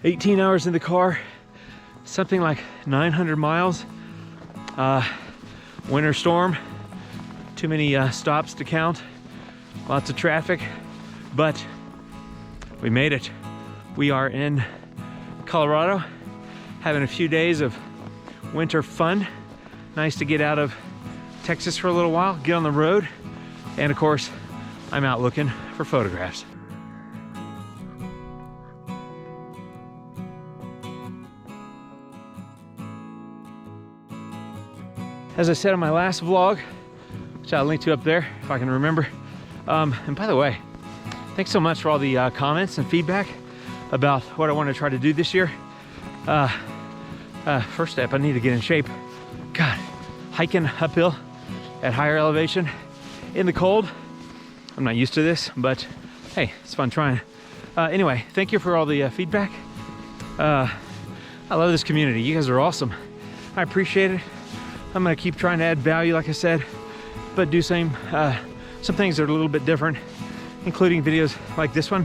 18 hours in the car, something like 900 miles. Winter storm, too many stops to count, lots of traffic, but we made it. We are in Colorado, having a few days of winter fun. Nice to get out of Texas for a little while, get on the road, and of course, I'm out looking for photographs. As I said in my last vlog, which I'll link to up there if I can remember. And by the way, thanks so much for all the comments and feedback about what I want to try to do this year. First step, I need to get in shape. God, hiking uphill at higher elevation in the cold. I'm not used to this, but hey, it's fun trying. Anyway, thank you for all the feedback. I love this community. You guys are awesome. I appreciate it. I'm gonna keep trying to add value, like I said, but do some things that are a little bit different, including videos like this one,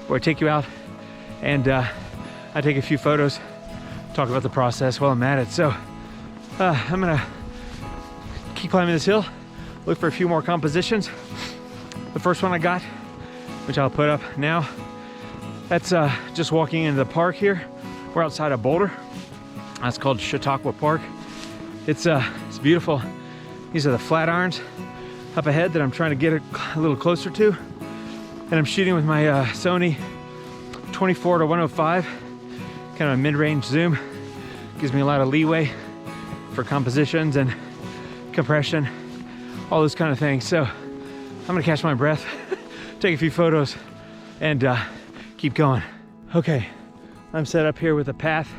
where I take you out and I take a few photos, talk about the process while I'm at it. So I'm gonna keep climbing this hill, look for a few more compositions. The first one I got, which I'll put up now, that's just walking into the park here. We're outside of Boulder. That's called Chautauqua Park. It's beautiful. These are the Flatirons up ahead that I'm trying to get a little closer to. And I'm shooting with my Sony 24 to 105, kind of a mid-range zoom. Gives me a lot of leeway for compositions and compression, all those kind of things. So I'm gonna catch my breath, take a few photos, and keep going. Okay, I'm set up here with a path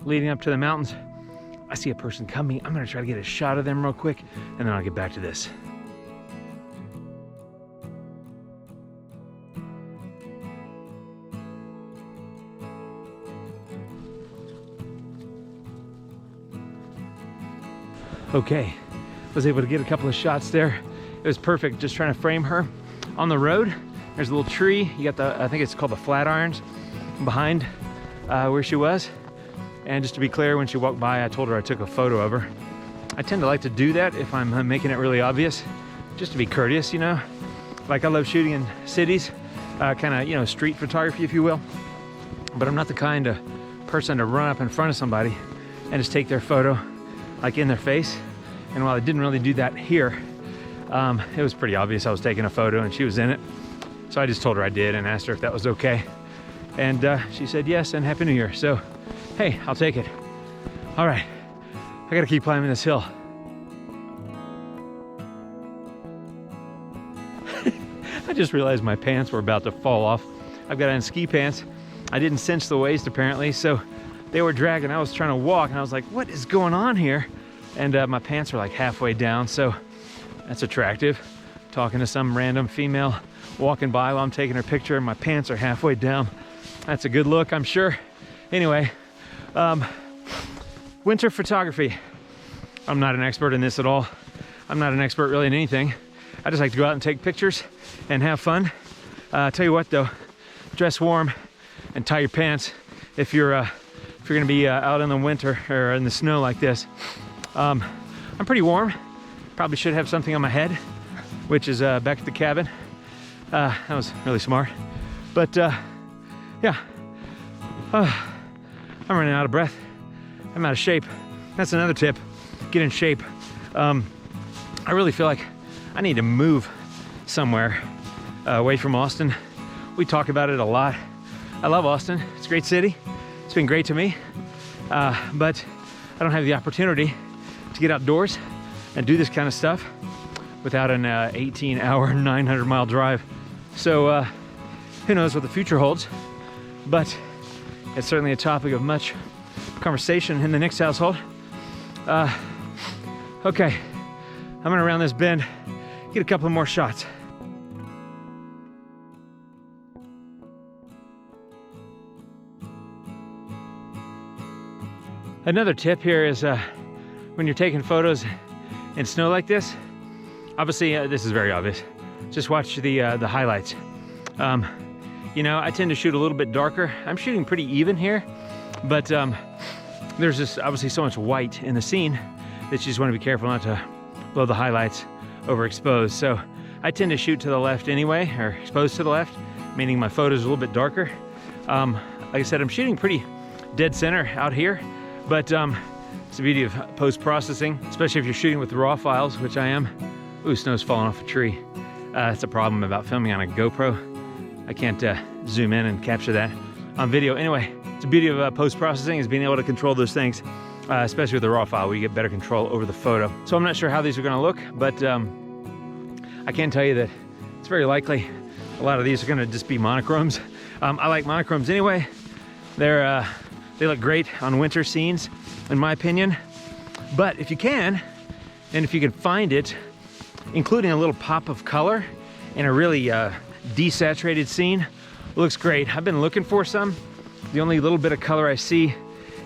leading up to the mountains. I see a person coming. I'm gonna try to get a shot of them real quick, and then I'll get back to this. Okay, was able to get a couple of shots there. It was perfect, just trying to frame her on the road. There's a little tree. You got the, I think it's called the Flatirons behind where she was. And just to be clear, when she walked by, I told her I took a photo of her. I tend to like to do that if I'm making it really obvious, just to be courteous, you know? Like, I love shooting in cities, kind of, you know, street photography, if you will. But I'm not the kind of person to run up in front of somebody and just take their photo, like, in their face. And while I didn't really do that here, it was pretty obvious I was taking a photo and she was in it. So I just told her I did and asked her if that was okay. And she said yes, and Happy New Year. So, hey, I'll take it. All right, I gotta keep climbing this hill. I just realized my pants were about to fall off. I've got on ski pants. I didn't cinch the waist apparently, so they were dragging. I was trying to walk and I was like, what is going on here? And my pants are like halfway down, so that's attractive. Talking to some random female walking by while I'm taking her picture and my pants are halfway down. That's a good look, I'm sure. Anyway, winter photography. I'm not an expert in this at all. I'm not an expert really in anything. I just like to go out and take pictures and have fun. Tell you what though, dress warm and tie your pants if you're gonna be out in the winter or in the snow like this. I'm pretty warm. Probably should have something on my head, which is back at the cabin. That was really smart. But yeah, I'm running out of breath. I'm out of shape. That's another tip, get in shape. I really feel like I need to move somewhere away from Austin. We talk about it a lot. I love Austin, it's a great city. It's been great to me, but I don't have the opportunity to get outdoors and do this kind of stuff without an 18-hour, 900-mile drive. So who knows what the future holds, but it's certainly a topic of much conversation in the Nix household. Okay, I'm gonna round this bend, get a couple more shots. Another tip here is when you're taking photos in snow like this, obviously this is very obvious. Just watch the highlights. You know, I tend to shoot a little bit darker. I'm shooting pretty even here, but there's just obviously so much white in the scene that you just want to be careful not to blow the highlights overexposed. So I tend to shoot to the left anyway, or exposed to the left, meaning my photo's a little bit darker. Like I said, I'm shooting pretty dead center out here, but it's the beauty of post-processing, especially if you're shooting with raw files, which I am. Ooh, snow's falling off a tree. That's a problem about filming on a GoPro. I can't zoom in and capture that on video. Anyway, the beauty of post-processing is being able to control those things, especially with the raw file, where you get better control over the photo. So I'm not sure how these are gonna look, but I can tell you that it's very likely a lot of these are gonna just be monochromes. I like monochromes anyway. They look great on winter scenes, in my opinion. But if you can, and if you can find it, including a little pop of color in a really desaturated scene, looks great. I've been looking for some. The only little bit of color I see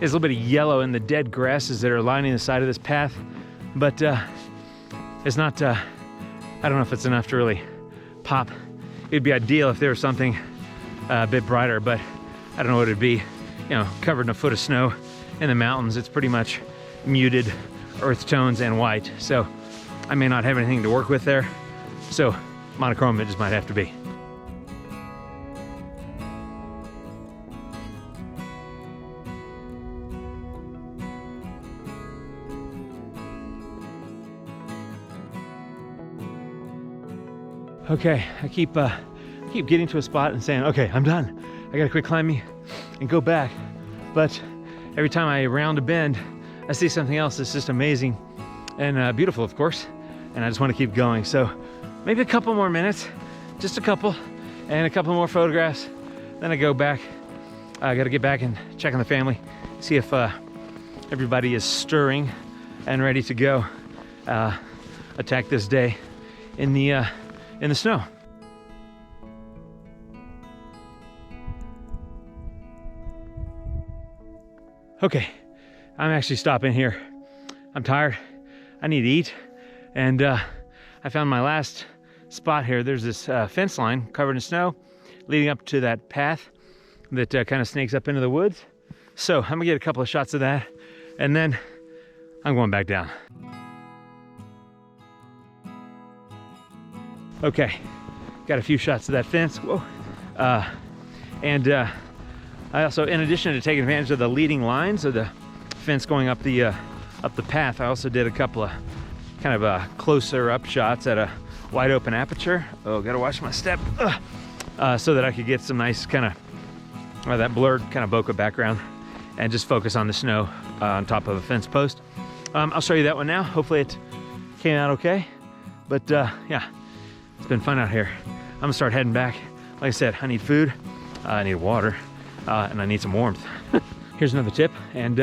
is a little bit of yellow in the dead grasses that are lining the side of this path, but it's not, I don't know if it's enough to really pop. It'd be ideal if there was something a bit brighter, but I don't know what it'd be. You know, covered in a foot of snow in the mountains, it's pretty much muted earth tones and white, so I may not have anything to work with there. So monochrome it just might have to be. Okay, I keep getting to a spot and saying, okay, I'm done. I gotta quit climbing and go back. But every time I round a bend, I see something else that's just amazing and beautiful, of course. And I just want to keep going. So maybe a couple more minutes, just a couple, and a couple more photographs. Then I go back. I gotta get back and check on the family, see if everybody is stirring and ready to go attack this day in the snow. Okay, I'm actually stopping here. I'm tired, I need to eat, and I found my last spot here. There's this fence line covered in snow leading up to that path that kind of snakes up into the woods. So I'm gonna get a couple of shots of that, and then I'm going back down. Okay, got a few shots of that fence. Whoa. I also, in addition to taking advantage of the leading lines of the fence going up the path, I also did a couple of kind of closer up shots at a wide open aperture. Oh, gotta watch my step. So that I could get some nice kind of that blurred kind of bokeh background and just focus on the snow on top of a fence post. I'll show you that one now. Hopefully it came out okay. But yeah, it's been fun out here. I'm gonna start heading back. Like I said, I need food, I need water, and I need some warmth. Here's another tip, and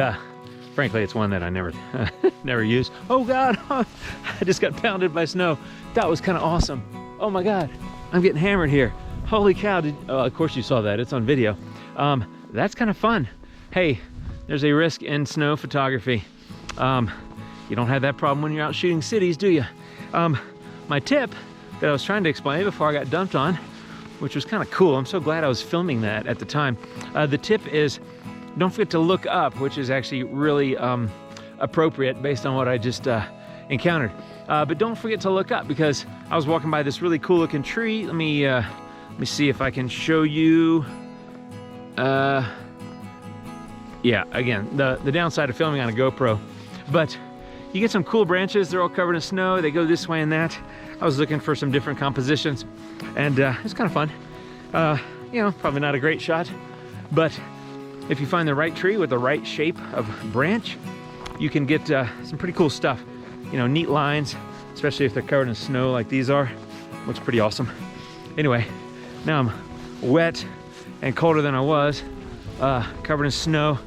frankly, it's one that I never use. Oh God, I just got pounded by snow. That was kind of awesome. Oh my God, I'm getting hammered here. Holy cow, of course you saw that, it's on video. That's kind of fun. Hey, there's a risk in snow photography. You don't have that problem when you're out shooting cities, do you? My tip that I was trying to explain before I got dumped on, which was kind of cool. I'm so glad I was filming that at the time. The tip is, don't forget to look up, which is actually really appropriate based on what I just encountered. But don't forget to look up, because I was walking by this really cool looking tree. Let me see if I can show you. Yeah, again, the downside of filming on a GoPro, but you get some cool branches. They're all covered in snow. They go this way and that. I was looking for some different compositions, and it's kind of fun. You know, probably not a great shot, but if you find the right tree with the right shape of branch, you can get some pretty cool stuff. You know, neat lines, especially if they're covered in snow like these are. Looks pretty awesome. Anyway, now I'm wet and colder than I was, covered in snow,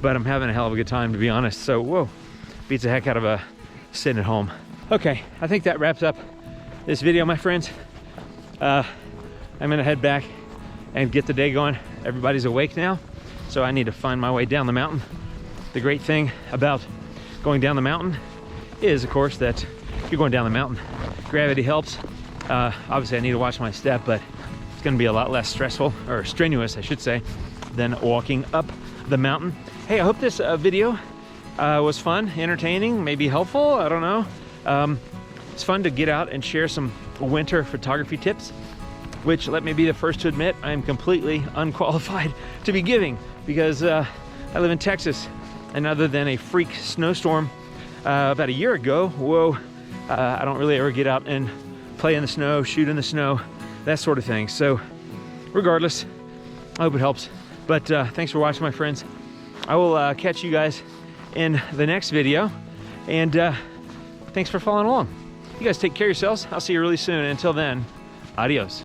but I'm having a hell of a good time, to be honest. So, whoa, beats the heck out of sitting at home. Okay, I think that wraps up this video, my friends. I'm gonna head back and get the day going. Everybody's awake now, so I need to find my way down the mountain. The great thing about going down the mountain is, of course, that if you're going down the mountain, gravity helps. Obviously I need to watch my step, but going to be a lot less stressful, or strenuous, I should say, than walking up the mountain. Hey, I hope this video was fun, entertaining, maybe helpful. I don't know. It's fun to get out and share some winter photography tips, which, let me be the first to admit, I am completely unqualified to be giving, because I live in Texas, and other than a freak snowstorm about a year ago, whoa, I don't really ever get out and play in the snow, shoot in the snow, that sort of thing. So regardless, I hope it helps. But thanks for watching, my friends. I will catch you guys in the next video, and thanks for following along. You guys take care of yourselves. I'll see you really soon. Until then, adios.